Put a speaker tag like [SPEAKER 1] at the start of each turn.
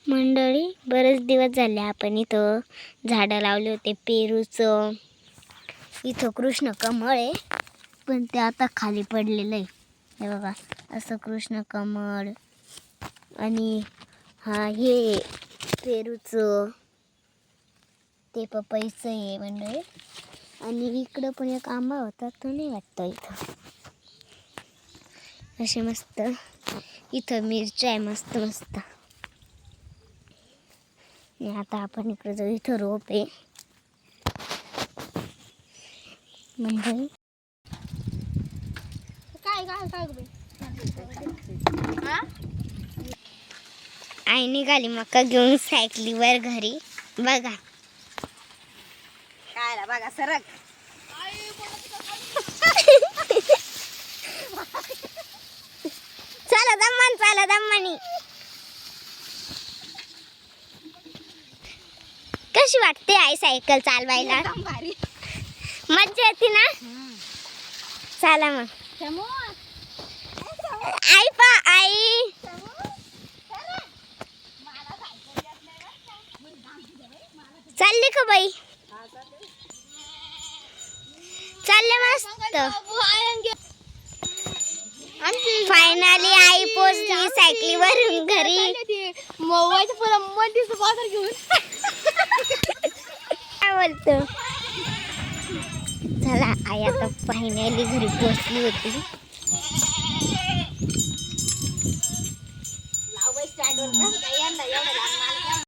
[SPEAKER 1] मंडळी, बरेच दिवस झाले आपण इथं झाडं लावले होते पेरूचं. इथं कृष्ण कमळ आहे, पण ते आता खाली पडलेलं आहे. हे बघा, असं कृष्ण कमळ. आणि हा हे पेरूचं, ते पपईचं आहे मंडळी. आणि इकडं पण एक आंबा होता, तो नाही वाटतं इथं. असे मस्त इथं मिरच्या आहे, मस्त मस्त. आता आपण इकडे जाऊ, इथं रोप आहे मंडळी. आई निघाली मका घेऊन सायकलीवर घरी. बघा
[SPEAKER 2] काय बघा सरक.
[SPEAKER 1] चला दम्मान, चला दम्मानी. कशी वाटते आई सायकल चालवायला? मज्जा येते ना? चला मग. आई पा आई चालली का बाई? चालले मस्त. फायनली आई पोचली सायकलीवरून घरी.
[SPEAKER 2] घेऊन
[SPEAKER 1] काय बोलतो? चला आई आता फायनली घरी पोचली होती.